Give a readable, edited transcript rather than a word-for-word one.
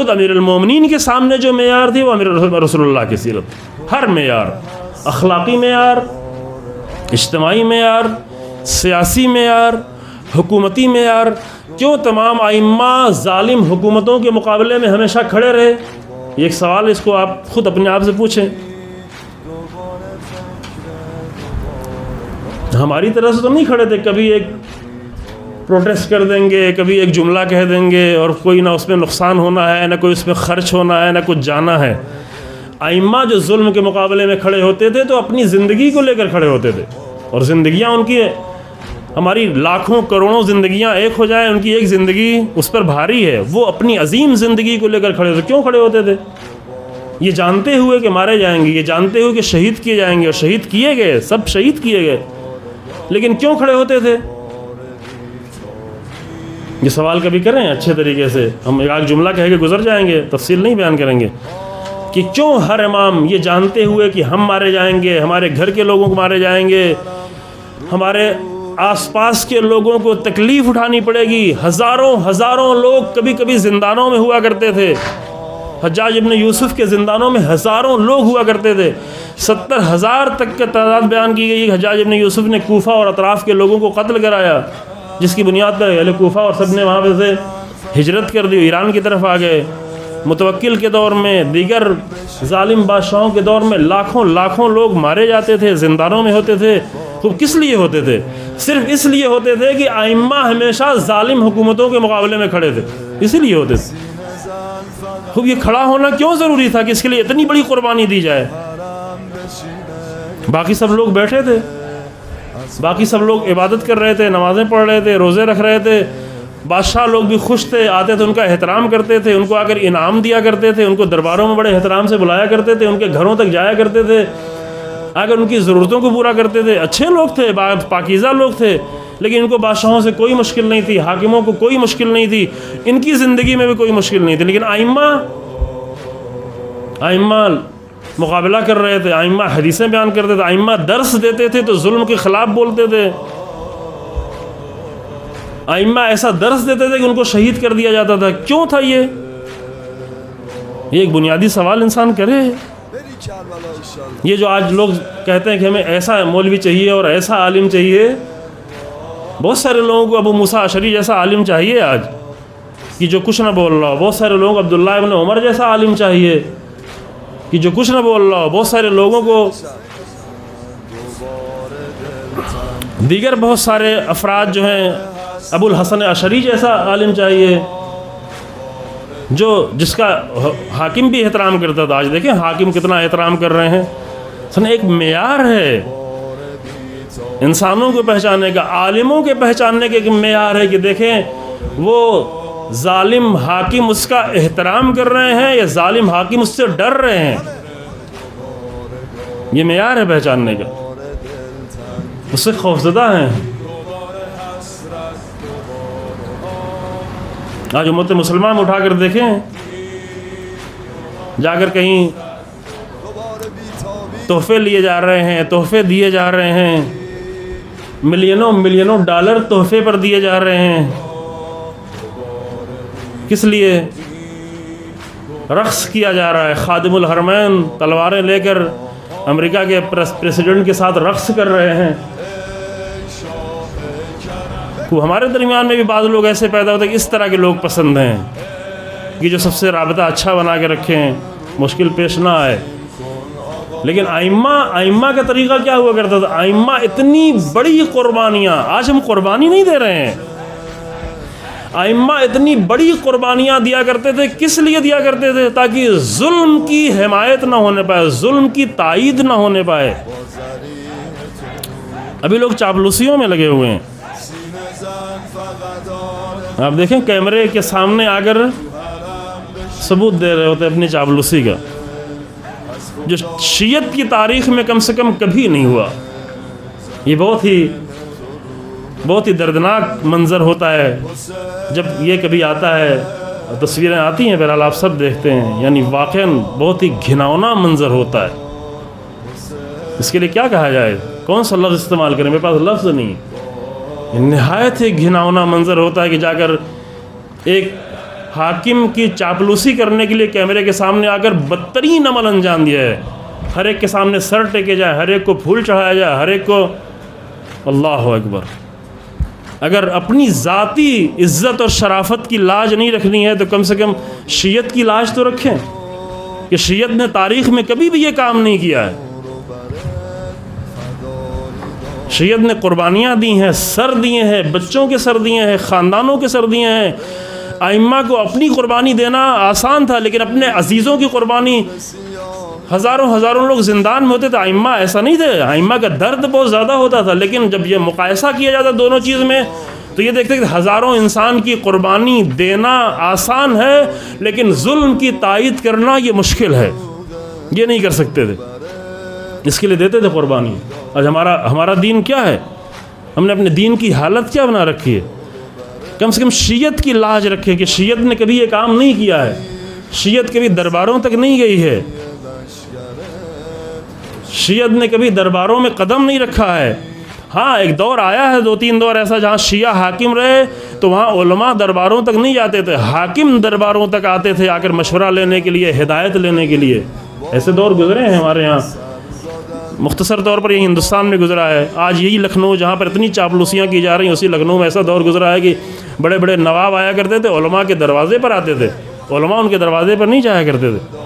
خود امیر المومنین کے سامنے جو معیار تھی وہ امیر رسول اللہ کی سیرت. ہر معیار، اخلاقی معیار، اجتماعی معیار، سیاسی معیار، حکومتی معیار. کیوں تمام ائمہ ظالم حکومتوں کے مقابلے میں ہمیشہ کھڑے رہے؟ یہ ایک سوال ہے، اس کو آپ خود اپنے آپ سے پوچھیں. ہماری طرح سے تو نہیں کھڑے تھے، کبھی ایک پروٹیسٹ کر دیں گے، کبھی ایک جملہ کہہ دیں گے اور کوئی نہ اس میں نقصان ہونا ہے، نہ کوئی اس میں خرچ ہونا ہے، نہ کچھ جانا ہے. ائمہ جو ظلم کے مقابلے میں کھڑے ہوتے تھے تو اپنی زندگی کو لے کر کھڑے ہوتے تھے، اور زندگیاں ان کی، ہماری لاکھوں کروڑوں زندگیاں ایک ہو جائیں، ان کی ایک زندگی اس پر بھاری ہے. وہ اپنی عظیم زندگی کو لے کر کھڑے ہوتے. کیوں کھڑے ہوتے تھے؟ یہ جانتے ہوئے کہ مارے جائیں گے، یہ جانتے ہوئے کہ شہید کیے جائیں گے، اور شہید کیے گئے، سب شہید کیے گئے. لیکن کیوں کھڑے ہوتے تھے؟ یہ سوال کبھی کریں اچھے طریقے سے. ہم ایک جملہ کہہ کے گزر جائیں گے، تفصیل نہیں بیان کریں گے کہ کیوں ہر امام یہ جانتے ہوئے کہ ہم مارے جائیں گے، ہمارے گھر کے لوگوں کو مارے جائیں گے، ہمارے آس پاس کے لوگوں کو تکلیف اٹھانی پڑے گی. ہزاروں لوگ کبھی کبھی زندانوں میں ہوا کرتے تھے. حجاج ابن یوسف کے زندانوں میں ہزاروں لوگ ہوا کرتے تھے. 70,000 تک کا تعداد بیان کی گئی. حجاج ابن یوسف نے کوفہ اور اطراف کے لوگوں کو قتل کرایا، جس کی بنیاد پر اہل کوفہ اور سب نے وہاں پہ سے ہجرت کر دی، ایران کی طرف آ گئے. متوکل کے دور میں، دیگر ظالم بادشاہوں کے دور میں لاکھوں لوگ مارے جاتے تھے، زندانوں میں ہوتے تھے. خوب کس لیے ہوتے تھے؟ صرف اس لیے ہوتے تھے کہ ائمہ ہمیشہ ظالم حکومتوں کے مقابلے میں کھڑے تھے، اسی لیے ہوتے تھے. خوب یہ کھڑا ہونا کیوں ضروری تھا کہ اس کے لیے اتنی بڑی قربانی دی جائے؟ باقی سب لوگ بیٹھے تھے، باقی سب لوگ عبادت کر رہے تھے، نمازیں پڑھ رہے تھے، روزے رکھ رہے تھے. بادشاہ لوگ بھی خوش تھے، آتے تھے، ان کا احترام کرتے تھے، ان کو آ کر انعام دیا کرتے تھے، ان کو درباروں میں بڑے احترام سے بلایا کرتے تھے، ان کے گھروں تک جایا کرتے تھے، آ کر ان کی ضرورتوں کو پورا کرتے تھے. اچھے لوگ تھے، پاکیزہ لوگ تھے، لیکن ان کو بادشاہوں سے کوئی مشکل نہیں تھی، حاکموں کو کوئی مشکل نہیں تھی، ان کی زندگی میں بھی کوئی مشکل نہیں تھی. لیکن ائمہ مقابلہ کر رہے تھے، ائمہ حدیثیں بیان کرتے تھے، ائمہ درس دیتے تھے تو ظلم کے خلاف بولتے تھے. ائمہ ایسا درس دیتے تھے کہ ان کو شہید کر دیا جاتا تھا. کیوں تھا یہ ایک بنیادی سوال انسان کرے. یہ جو آج لوگ کہتے ہیں کہ ہمیں ایسا مولوی چاہیے اور ایسا عالم چاہیے، بہت سارے لوگوں کو ابو موسیٰ اشعری جیسا عالم چاہیے آج کہ جو کچھ نہ بول رہا ہو. بہت سارے لوگوں کو عبداللہ ابن عمر جیسا عالم چاہیے کہ جو کچھ نہ بول رہا ہو. بہت سارے لوگوں کو دیگر بہت سارے افراد جو ہیں ابو الحسن اشعری جیسا عالم چاہیے، جس کا حاکم بھی احترام کرتا تھا. آج دیکھیں حاکم کتنا احترام کر رہے ہیں. ایک معیار ہے انسانوں کو پہچاننے کا، عالموں کے پہچاننے کے ایک معیار ہے کہ دیکھیں وہ ظالم حاکم اس کا احترام کر رہے ہیں یا ظالم حاکم اس سے ڈر رہے ہیں. یہ معیار ہے پہچاننے کا، اس سے خوفزدہ ہیں. آج امت مسلمان اٹھا کر دیکھیں، جا کر کہیں تحفے لیے جا رہے ہیں، تحفے دیے جا رہے ہیں، ملینوں ڈالر تحفے پر دیے جا رہے ہیں. کس لیے؟ رقص کیا جا رہا ہے. خادم الحرمین تلواریں لے کر امریکہ کے پریسیڈنٹ کے ساتھ رقص کر رہے ہیں. ہمارے درمیان میں بھی بعض لوگ ایسے پیدا ہوتے ہیں کہ اس طرح کے لوگ پسند ہیں کہ جو سب سے رابطہ اچھا بنا کے رکھیں، مشکل پیش نہ آئے. لیکن ائمہ کا طریقہ کیا ہوا کرتا تھا؟ ائمہ اتنی بڑی قربانیاں، آج ہم قربانی نہیں دے رہے ہیں، ائمہ اتنی بڑی قربانیاں دیا کرتے تھے. کس لیے دیا کرتے تھے؟ تاکہ ظلم کی حمایت نہ ہونے پائے، ظلم کی تائید نہ ہونے پائے. ابھی لوگ چاپلوسیوں میں لگے ہوئے ہیں. آپ دیکھیں کیمرے کے سامنے آ کر ثبوت دے رہے ہوتے اپنی چاپلوسی کا، جو شیعت کی تاریخ میں کم سے کم کبھی نہیں ہوا. یہ بہت ہی دردناک منظر ہوتا ہے جب یہ کبھی آتا ہے. تصویریں آتی ہیں، بہرحال آپ سب دیکھتے ہیں، یعنی واقعاً بہت ہی گھناؤنا منظر ہوتا ہے. اس کے لیے کیا کہا جائے، کون سا لفظ استعمال کریں، میرے پاس لفظ نہیں. نہایت ہی گھناؤنا منظر ہوتا ہے کہ جا کر ایک حاکم کی چاپلوسی کرنے کے لیے کیمرے کے سامنے آ کر بدترین عمل انجام دیا ہے. ہر ایک کے سامنے سر ٹیکے جائے, ہر ایک کو پھول چڑھایا جائے, ہر ایک کو. اللہ اکبر. اگر اپنی ذاتی عزت اور شرافت کی لاج نہیں رکھنی ہے تو کم سے کم شیعت کی لاج تو رکھیں کہ شیعت نے تاریخ میں کبھی بھی یہ کام نہیں کیا ہے. شیعت نے قربانیاں دی ہیں, سر دیے ہیں, بچوں کے سر دیے ہیں, خاندانوں کے سر دیے ہیں. ائمہ کو اپنی قربانی دینا آسان تھا, لیکن اپنے عزیزوں کی قربانی, ہزاروں لوگ زندان میں ہوتے تھے, ائمہ ایسا نہیں تھے. ائمہ کا درد بہت زیادہ ہوتا تھا, لیکن جب یہ مقایسہ کیا جاتا دونوں چیز میں تو یہ دیکھتے کہ ہزاروں انسان کی قربانی دینا آسان ہے, لیکن ظلم کی تائید کرنا یہ مشکل ہے. یہ نہیں کر سکتے تھے, اس کے لیے دیتے تھے قربانی. آج ہمارا دین کیا ہے؟ ہم نے اپنے دین کی حالت کیا بنا رکھی ہے؟ کم سے کم شیعت کی لاج رکھے کہ شیعت نے کبھی یہ کام نہیں کیا ہے, شیعت کبھی درباروں تک نہیں گئی ہے, شیعت نے کبھی درباروں میں قدم نہیں رکھا ہے. ہاں ایک دور آیا ہے, 2-3 دور ایسا جہاں شیعہ حاکم رہے تو وہاں علماء درباروں تک نہیں جاتے تھے, حاکم درباروں تک آتے تھے آ کر مشورہ لینے کے لیے, ہدایت لینے کے لیے. ایسے دور گزرے ہیں ہمارے یہاں. مختصر طور پر یہ ہندوستان میں گزرا ہے. آج یہی لکھنؤ جہاں پر اتنی چاپلوسیاں کی جا رہی ہیں, اسی لکھنؤ میں ایسا دور گزرا ہے کہ بڑے بڑے نواب آیا کرتے تھے, علماء کے دروازے پر آتے تھے, علماء ان کے دروازے پر نہیں جایا کرتے تھے.